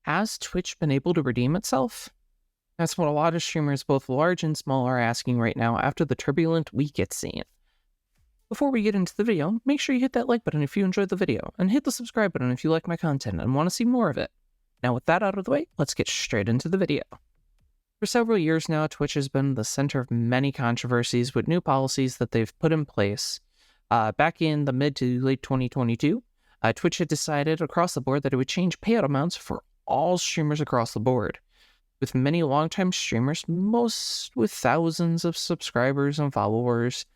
Has Twitch been able to redeem itself? That's what a lot of streamers, both large and small, are asking right now after the turbulent week it's seen. Before we get into the video, make sure you hit that like button if you enjoyed the video, and hit the subscribe button if you like my content and want to see more of it. Now with that out of the way, let's get straight into the video. For several years now, Twitch has been the center of many controversies with new policies that they've put in place. Back in the mid to late 2022, Twitch had decided across the board that it would change payout amounts for all streamers across the board. With many longtime streamers, most with thousands of subscribers and followers,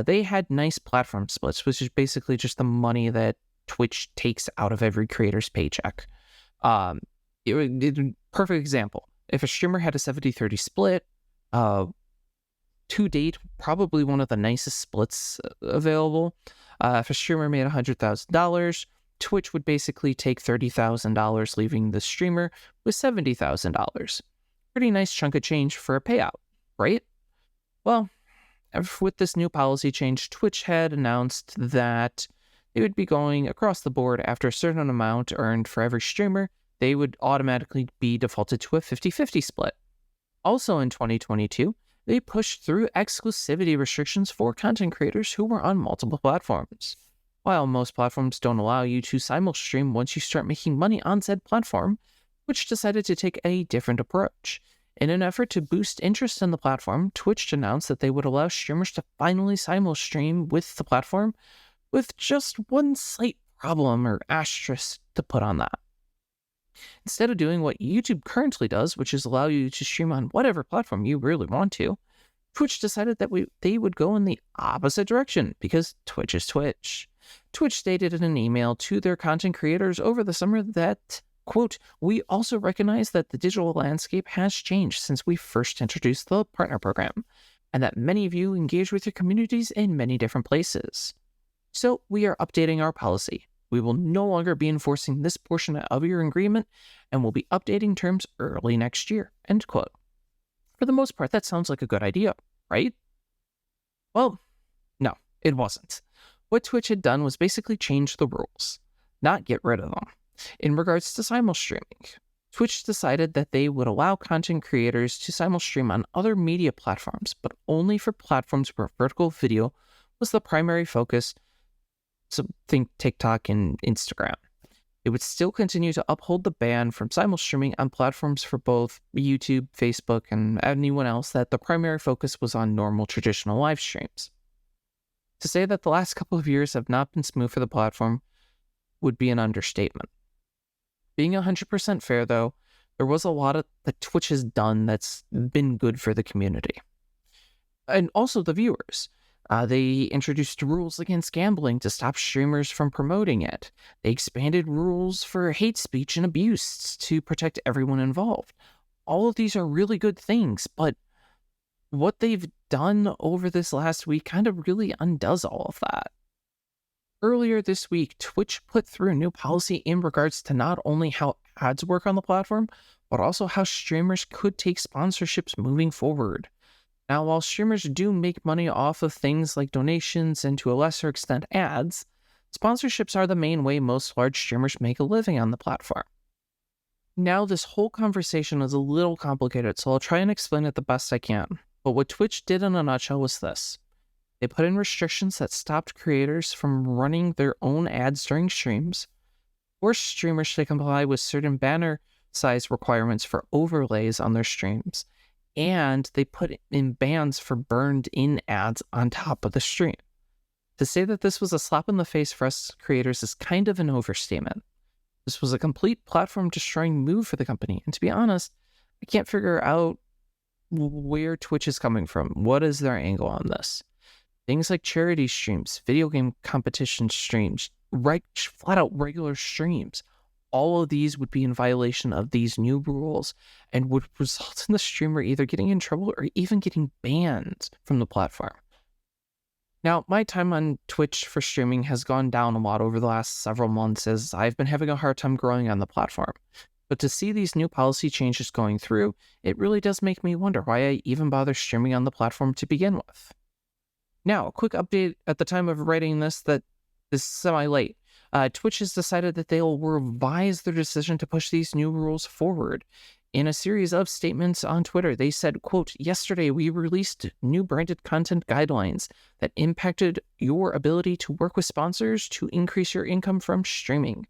they had nice platform splits, which is basically just the money that Twitch takes out of every creator's paycheck. Perfect example. If a streamer had a 70-30 split, to date, probably one of the nicest splits available. If a streamer made $100,000, Twitch would basically take $30,000, leaving the streamer with $70,000. Pretty nice chunk of change for a payout, right? Well, with this new policy change, Twitch had announced that they would be going across the board after a certain amount earned for every streamer. They would automatically be defaulted to a 50-50 split. Also in 2022, they pushed through exclusivity restrictions for content creators who were on multiple platforms. While most platforms don't allow you to simulstream once you start making money on said platform, Twitch decided to take a different approach. In an effort to boost interest in the platform, Twitch announced that they would allow streamers to finally simulstream with the platform, with just one slight problem or asterisk to put on that. Instead of doing what YouTube currently does, which is allow you to stream on whatever platform you really want to, Twitch decided that they would go in the opposite direction because Twitch is Twitch. Twitch stated in an email to their content creators over the summer that, quote, "We also recognize that the digital landscape has changed since we first introduced the partner program, and that many of you engage with your communities in many different places. So we are updating our policy. We will no longer be enforcing this portion of your agreement, and will be updating terms early next year," end quote. For the most part, that sounds like a good idea, right? Well, no, it wasn't. What Twitch had done was basically change the rules, not get rid of them. In regards to simulstreaming, Twitch decided that they would allow content creators to simulstream on other media platforms, but only for platforms where vertical video was the primary focus, so think TikTok and Instagram. It would still continue to uphold the ban from simulstreaming on platforms for both YouTube, Facebook, and anyone else that the primary focus was on normal traditional live streams. To say that the last couple of years have not been smooth for the platform would be an understatement. Being 100% fair, though, there was a lot that Twitch has done that's been good for the community. And also the viewers. They introduced rules against gambling to stop streamers from promoting it. They expanded rules for hate speech and abuse to protect everyone involved. All of these are really good things, but what they've done over this last week kind of really undoes all of that. Earlier this week, Twitch put through a new policy in regards to not only how ads work on the platform, but also how streamers could take sponsorships moving forward. Now, while streamers do make money off of things like donations and to a lesser extent ads, sponsorships are the main way most large streamers make a living on the platform. Now, this whole conversation is a little complicated, so I'll try and explain it the best I can. But what Twitch did in a nutshell was this. They put in restrictions that stopped creators from running their own ads during streams, forced streamers to comply with certain banner size requirements for overlays on their streams, and they put in bans for burned-in ads on top of the stream. To say that this was a slap in the face for us creators is kind of an overstatement. This was a complete platform-destroying move for the company, and to be honest, I can't figure out where Twitch is coming from. What is their angle on this? Things like charity streams, video game competition streams, flat-out regular streams, all of these would be in violation of these new rules and would result in the streamer either getting in trouble or even getting banned from the platform. Now, my time on Twitch for streaming has gone down a lot over the last several months as I've been having a hard time growing on the platform. But to see these new policy changes going through, it really does make me wonder why I even bother streaming on the platform to begin with. Now, a quick update at the time of writing this that is semi-late. Twitch has decided that they'll revise their decision to push these new rules forward. In a series of statements on Twitter, they said, quote, "Yesterday, we released new branded content guidelines that impacted your ability to work with sponsors to increase your income from streaming.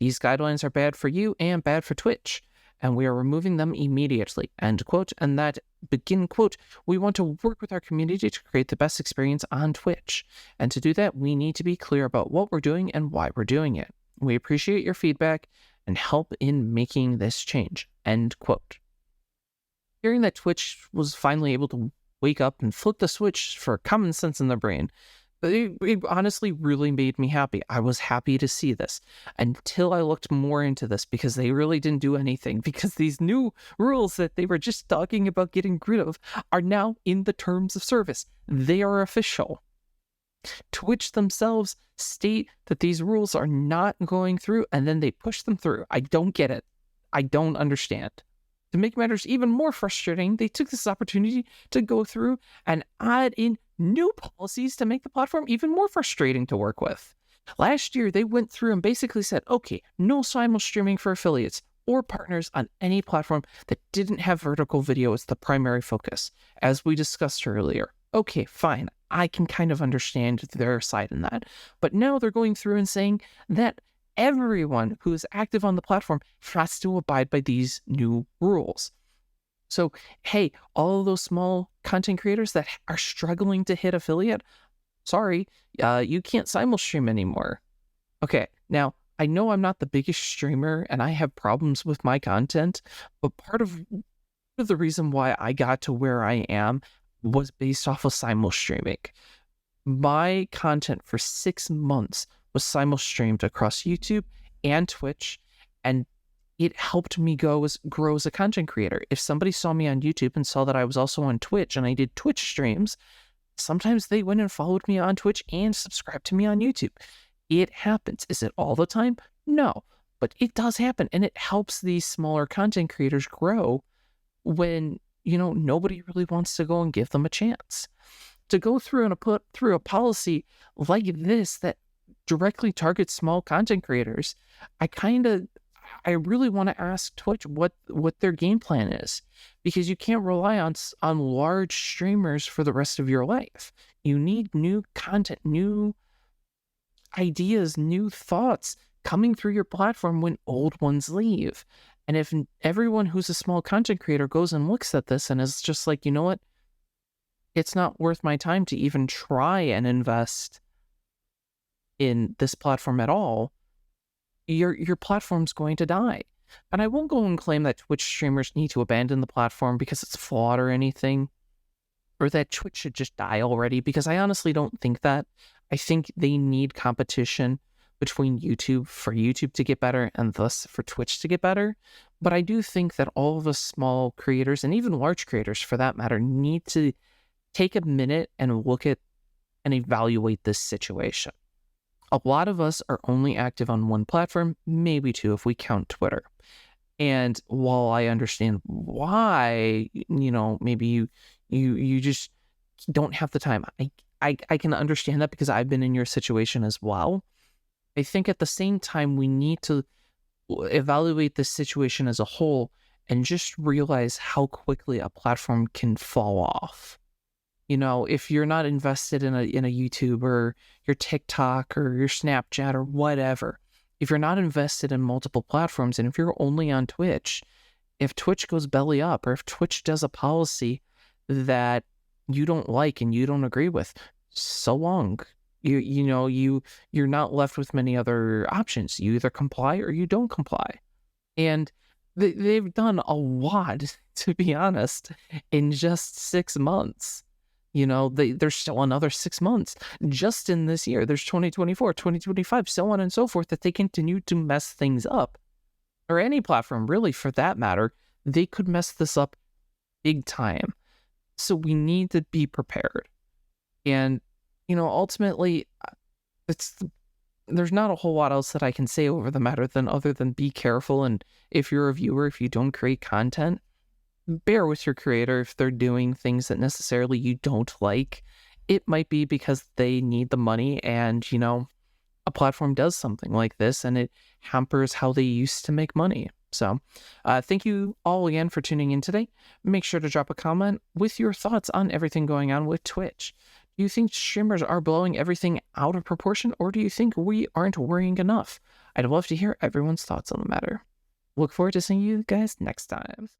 These guidelines are bad for you and bad for Twitch, and we are removing them immediately," end quote. And that begin quote, "We want to work with our community to create the best experience on Twitch. And to do that, we need to be clear about what we're doing and why we're doing it. We appreciate your feedback and help in making this change," end quote. Hearing that Twitch was finally able to wake up and flip the switch for common sense in their brain, it honestly really made me happy. I was happy to see this until I looked more into this, because they really didn't do anything, because these new rules that they were just talking about getting rid of are now in the terms of service. They are official. Twitch themselves state that these rules are not going through, and then they push them through. I don't get it. I don't understand. To make matters even more frustrating, they took this opportunity to go through and add in new policies to make the platform even more frustrating to work with. Last year, they went through and basically said, okay, no simul streaming for affiliates or partners on any platform that didn't have vertical video as the primary focus, as we discussed earlier. Okay, fine. I can kind of understand their side in that. But now they're going through and saying that everyone who is active on the platform has to abide by these new rules. So, hey, all of those small content creators that are struggling to hit affiliate, sorry, you can't simul stream anymore. Okay, now, I know I'm not the biggest streamer and I have problems with my content, but part of the reason why I got to where I am was based off of simul streaming. My content for 6 months was simul streamed across YouTube and Twitch, and it helped me grow as a content creator. If somebody saw me on YouTube and saw that I was also on Twitch and I did Twitch streams, sometimes they went and followed me on Twitch and subscribed to me on YouTube. It happens. Is it all the time? No, but it does happen, and it helps these smaller content creators grow when, nobody really wants to go and give them a chance. To go through and put through a policy like this that directly targets small content creators, I really want to ask Twitch what their game plan is, because you can't rely on large streamers for the rest of your life. You need new content, new ideas, new thoughts coming through your platform when old ones leave. And if everyone who's a small content creator goes and looks at this and is just like, you know what, it's not worth my time to even try and invest in this platform at all, your platform's going to die. And I won't go and claim that Twitch streamers need to abandon the platform because it's flawed or anything, or that Twitch should just die already, because I honestly don't think that. I think they need competition between YouTube for YouTube to get better and thus for Twitch to get better. But I do think that all of the small creators, and even large creators for that matter, need to take a minute and look at and evaluate this situation. A lot of us are only active on one platform, maybe two if we count Twitter. And while I understand why, maybe you just don't have the time, I can understand that because I've been in your situation as well. I think at the same time, we need to evaluate this situation as a whole and just realize how quickly a platform can fall off. If you're not invested in a YouTube or your TikTok or your Snapchat or whatever, if you're not invested in multiple platforms, and if you're only on Twitch, if Twitch goes belly up, or if Twitch does a policy that you don't like and you don't agree with, so long. You're not left with many other options. You either comply or you don't comply. And they've done a lot, to be honest, in just 6 months. There's still another 6 months just in this year. There's 2024, 2025, so on and so forth, that they continue to mess things up. Or any platform, really, for that matter, they could mess this up big time. So we need to be prepared. And, ultimately, there's not a whole lot else that I can say over the matter other than be careful. And if you're a viewer, if you don't create content, bear with your creator if they're doing things that necessarily you don't like. It might be because they need the money, and, a platform does something like this and it hampers how they used to make money. So, thank you all again for tuning in today. Make sure to drop a comment with your thoughts on everything going on with Twitch. Do you think streamers are blowing everything out of proportion, or do you think we aren't worrying enough? I'd love to hear everyone's thoughts on the matter. Look forward to seeing you guys next time.